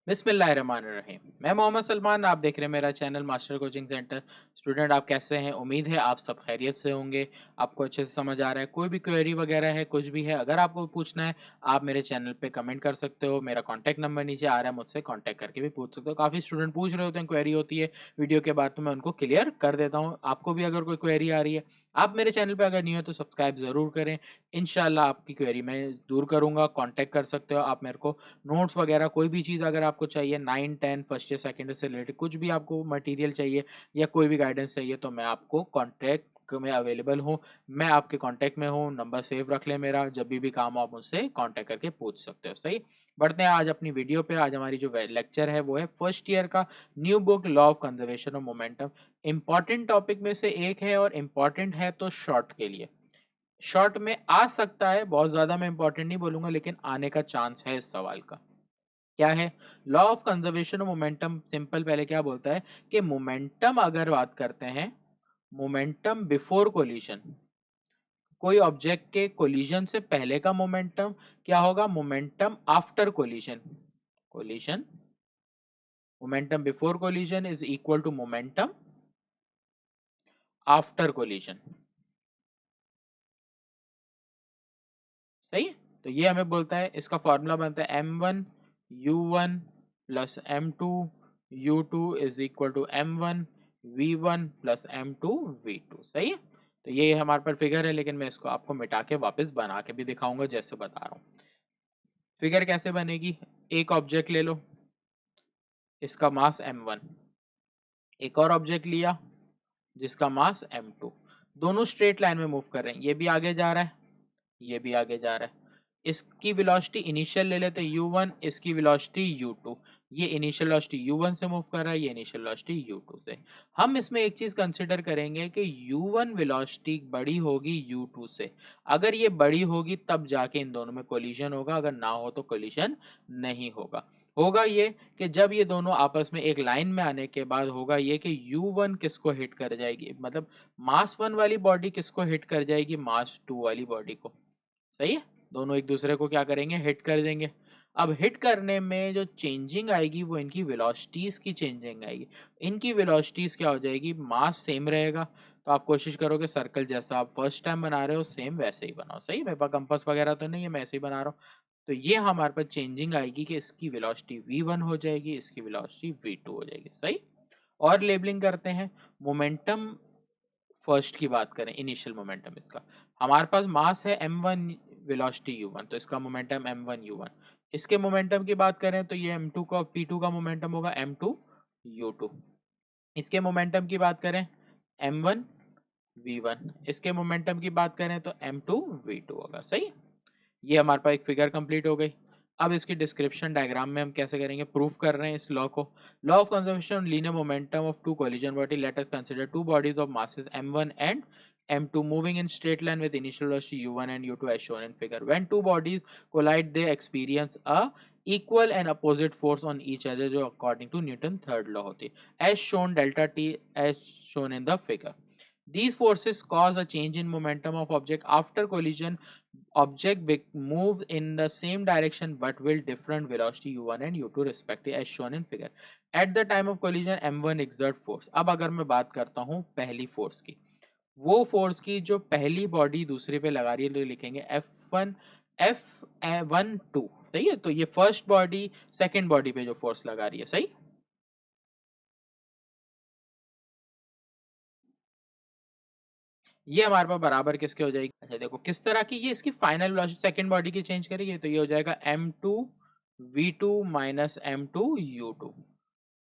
बिस्मिल्लाहिर्रहमानिर्रहीम। मैं मोहम्मद सलमान, आप देख रहे हैं मेरा channel master coaching centre. Student, आप कैसे हैं? उम्मीद है आप सब खैरियत से होंगे, आपको अच्छे से समझ आ रहा है। कोई भी क्वेरी वगैरह है, कुछ भी है, अगर आपको पूछना है, आप मेरे चैनल पे कमेंट कर सकते हो। मेरा कॉन्टैक्ट नंबर नीचे आ रहा है, मुझसे कॉन्टैक्ट करके भी पूछ सकते हो। काफ़ी स्टूडेंट पूछ रहे होते हैं, क्वेरी होती है वीडियो के बाद, तो मैं उनको क्लियर कर देता हूँ। आपको भी अगर कोई क्वेरी आ रही है, आप मेरे चैनल पे अगर न्यू है तो सब्सक्राइब ज़रूर करें। इंशाल्लाह आपकी क्वेरी मैं दूर करूँगा। कॉन्टैक्ट कर सकते हो आप मेरे को। नोट्स वगैरह कोई भी चीज़ अगर आपको चाहिए, 9 10 फर्स्ट ईयर सेकंड ईयर से रिलेटेड कुछ भी आपको मटेरियल चाहिए या कोई भी गाइडेंस चाहिए, तो मैं आपको कॉन्टैक्ट में अवेलेबल हूँ। मैं आपके कॉन्टैक्ट में हूँ, नंबर सेव रख लें मेरा। जब भी काम हो आप मुझसे कॉन्टैक्ट करके पूछ सकते हो। सही, बढ़ते हैं आज अपनी वीडियो पे। आज हमारी जो लेक्चर है वो है फर्स्ट ईयर का new book law of conservation of momentum. Important topic में से एक है, और इम्पॉर्टेंट है तो शॉर्ट के लिए। शॉर्ट में आ सकता है, बहुत ज्यादा मैं इंपॉर्टेंट नहीं बोलूंगा, लेकिन आने का चांस है इस सवाल का। क्या है law of conservation of momentum? Simple, पहले क्या बोलता है कि मोमेंटम अगर बात करते हैं, मोमेंटम बिफोर कोलिजन, कोई ऑब्जेक्ट के कोलिजन से पहले का मोमेंटम क्या होगा? Momentum after collision. Collision, momentum before collision is equal to momentum after collision. सही है? तो ये हमें बोलता है, इसका फॉर्मूला बनता है m1 u1 plus m2 u2 is equal to m1 v1 plus m2 v2। सही है? तो ये हमारे पर फिगर है, लेकिन मैं इसको आपको मिटा के वापस बना के भी दिखाऊंगा जैसे बता रहा हूँ। फिगर कैसे बनेगी? एक ऑब्जेक्ट ले लो, इसका मास m1, एक और ऑब्जेक्ट लिया जिसका मास m2। दोनों स्ट्रेट लाइन में मूव कर रहे हैं, ये भी आगे जा रहा है, ये भी आगे जा रहा है। इसकी वेलोसिटी इनिशियल ले लेते हैं u1, इसकी वेलोसिटी u2। ये इनिशियल वेलोसिटी u1 से मूव कर रहा है, ये इनिशियल वेलोसिटी u2 से। हम इसमें एक चीज कंसिडर करेंगे कि u1 वेलोसिटी बड़ी होगी u2 से। अगर ये बड़ी होगी तब जाके इन दोनों में कोलिजन होगा, अगर ना हो तो कोलिजन नहीं होगा। होगा ये कि जब ये दोनों आपस में एक लाइन में आने के बाद होगा ये कि u1 किसको हिट कर जाएगी, मतलब मास 1 वाली बॉडी किसको हिट कर जाएगी? मास 2 वाली बॉडी को। सही है? दोनों एक दूसरे को क्या करेंगे? हिट कर देंगे। अब हिट करने में जो चेंजिंग आएगी वो इनकी वेलोसिटीज की चेंजिंग आएगी। इनकी वेलोसिटीज क्या हो जाएगी? मास सेम रहेगा, तो आप कोशिश करोगे सर्कल जैसा आप फर्स्ट टाइम बना रहे हो सेम वैसे ही बनाओ। सही, मेरे पास कंपास वगैरह तो नहीं है, मैं ऐसे ही बना रहा हूँ। तो ये हमारे पास चेंजिंग आएगी कि इसकी वेलोसिटी v1 हो जाएगी, इसकी वेलोसिटी v2 हो जाएगी। सही, और लेबलिंग करते हैं। मोमेंटम फर्स्ट की बात करें, इनिशियल मोमेंटम इसका, हमारे पास मास है m1, वेलोसिटी u1, तो इसका मोमेंटम m1 u1। इसके मोमेंटम की बात करें तो ये m2 का p2 का मोमेंटम होगा m2 u2। इसके मोमेंटम की बात करें m1 v1, इसके मोमेंटम की बात करें तो m2 v2 होगा। सही, ये हमारे पास एक फिगर कंप्लीट हो गई। अब इसकी डिस्क्रिप्शन डायग्राम में हम कैसे करेंगे? प्रूफ कर रहे हैं इस लॉ को। Law of conservation linear momentum of two collision body. Let us consider two bodies of masses m1 and m2 moving in straight line with initial velocity u1 and u2 as shown in figure. When two bodies collide they experience a equal and opposite force on each other, जो according to Newton third law होती है, as shown delta t as shown in the figure. These forces cause a change in momentum of object after collision. Object move in the same direction but will different velocity u1 and u2 respectively as shown in figure. At the time of collision m1 exert force. अब अगर मैं बात करता हूँ पहली force की, वो force की जो पहली बॉडी दूसरे पे लगा रही है, तो लिखेंगे F1 F12। सही है? तो ये फर्स्ट बॉडी सेकंड बॉडी पे जो फोर्स लगा रही है। सही, ये हमारे पास बराबर किसके हो जाएगी? अच्छा देखो किस तरह की, ये इसकी फाइनल वेलोसिटी सेकंड बॉडी की चेंज करेगी, तो ये हो जाएगा m2 v2 minus m2 u2।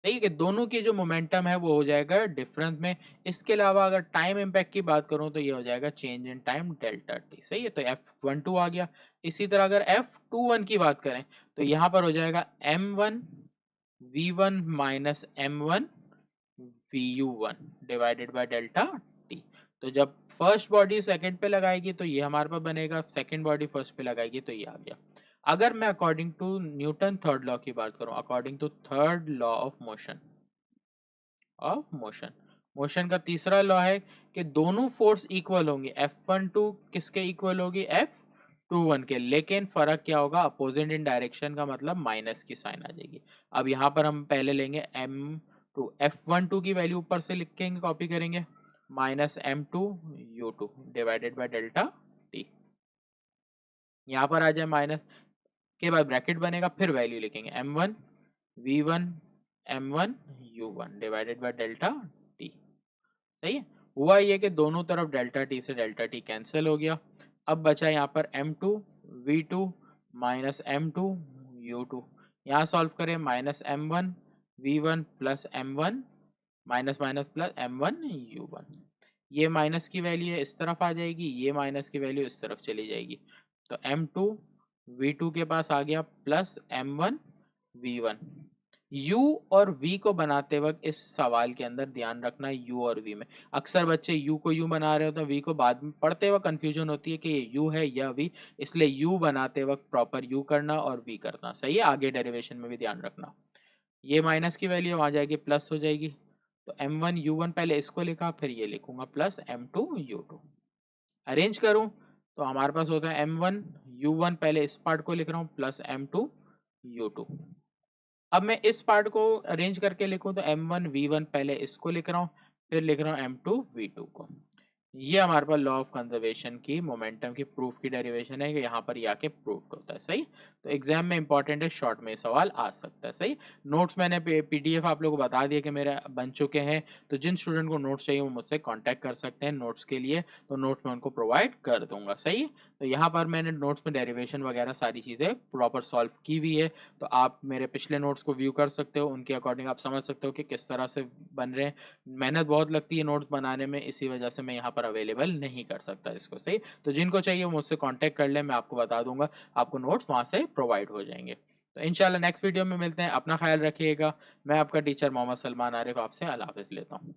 सही है कि दोनों की जो मोमेंटम है वो हो जाएगा डिफरेंस में। इसके अलावा अगर टाइम इम्पैक्ट की बात करूं तो ये हो जाएगा change in time delta T. सही है, तो F12 आ गया। इसी तरह अगर F21 की बात करें तो यहाँ पर हो जाएगा m1 v1 minus m1 vu1 divided by delta T. तो जब फर्स्ट बॉडी सेकंड पे लगाएगी तो ये हमारे पास बनेगा, सेकंड बॉडी फर्स्ट पे लगाएगी तो ये आ गया। अगर मैं according to Newton third law की बात करूं, according to third law of motion, motion का तीसरा लॉ है कि दोनों फोर्स इक्वल होंगे। F12 किसके इक्वल होगी? 1 के, लेकिन फर्क क्या होगा, अपोजिट इन डायरेक्शन का मतलब माइनस की साइन आ जाएगी। अब यहाँ पर हम पहले लेंगे M2, F12 की वैल्यू ऊपर से लिखेंगे, कॉपी करेंगे, minus M2 U2 divided by delta T. यहाँ पर आ जाए माइनस के बाद ब्रैकेट बनेगा, फिर वैल्यू लिखेंगे M1 V1 M1 U1 divided by delta T. सही है। हुआ ये कि दोनों तरफ डेल्टा टी से डेल्टा टी कैंसिल हो गया। अब बचा यहाँ पर M2 V2 minus M2 U2। यहाँ सॉल्व करें, minus M1 V1 plus M1 minus minus plus M1 U1। ये माइनस की वैल्यू इस तरफ आ जाएगी, ये माइनस की वैल्यू इस तरफ चली जाएगी, तो M2 V2 के पास आ गया प्लस M1 V1। U और V को बनाते वक्त इस सवाल के अंदर ध्यान रखना है, U और V में अक्सर बच्चे U को U बना रहे होते हैं, V को बाद में पढ़ते वक्त कंफ्यूजन होती है कि ये U है या V, इसलिए U बनाते वक्त प्रॉपर U करना और V करना। सही है, आगे डेरिवेशन में भी ध्यान रखना। ये माइनस की वैल्यू वहां जाएगी, प्लस हो जाएगी, तो M1 U1 पहले इसको लिखा, फिर ये लिखूंगा प्लस M2 U2। अरेंज करूं तो हमारे पास होता है M1 U1, पहले इस पार्ट को लिख रहा हूं, प्लस M2 U2। अब मैं इस पार्ट को अरेंज करके लिखूं तो M1 V1, पहले इसको लिख रहा हूं, फिर लिख रहा हूं M2 V2 को। ये हमारे पास लॉ ऑफ कंजर्वेशन की मोमेंटम की प्रूफ की डेरिवेशन है कि यहाँ पर ये आके प्रूव होता है। सही, तो एग्जाम में इंपॉर्टेंट है, शॉर्ट में सवाल आ सकता है। सही, नोट्स मैंने पीडीएफ आप लोगों को बता दिया कि मेरे बन चुके हैं, तो जिन स्टूडेंट को नोट्स चाहिए वो मुझसे कांटेक्ट कर सकते हैं नोट्स के लिए, तो नोट्स मैं उनको प्रोवाइड कर दूंगा। सही, तो यहाँ पर मैंने नोट्स में डेरिवेशन वगैरह सारी चीज़ें प्रॉपर सॉल्व की हुई है, तो आप मेरे पिछले नोट्स को व्यू कर सकते हो, उनके अकॉर्डिंग आप समझ सकते हो कि किस तरह से बन रहे हैं। मेहनत बहुत लगती है नोट्स बनाने में, इसी वजह से मैं यहाँ पर अवेलेबल नहीं कर सकता इसको। सही, तो जिनको चाहिए मुझसे कांटेक्ट कर ले, मैं आपको बता दूंगा, आपको नोट्स वहां से प्रोवाइड हो जाएंगे। तो इंशाल्लाह नेक्स्ट वीडियो में मिलते हैं, अपना ख्याल रखिएगा। मैं आपका टीचर मोहम्मद सलमान आरिफ आपसे अल्लाह हाफिज़ लेता हूँ।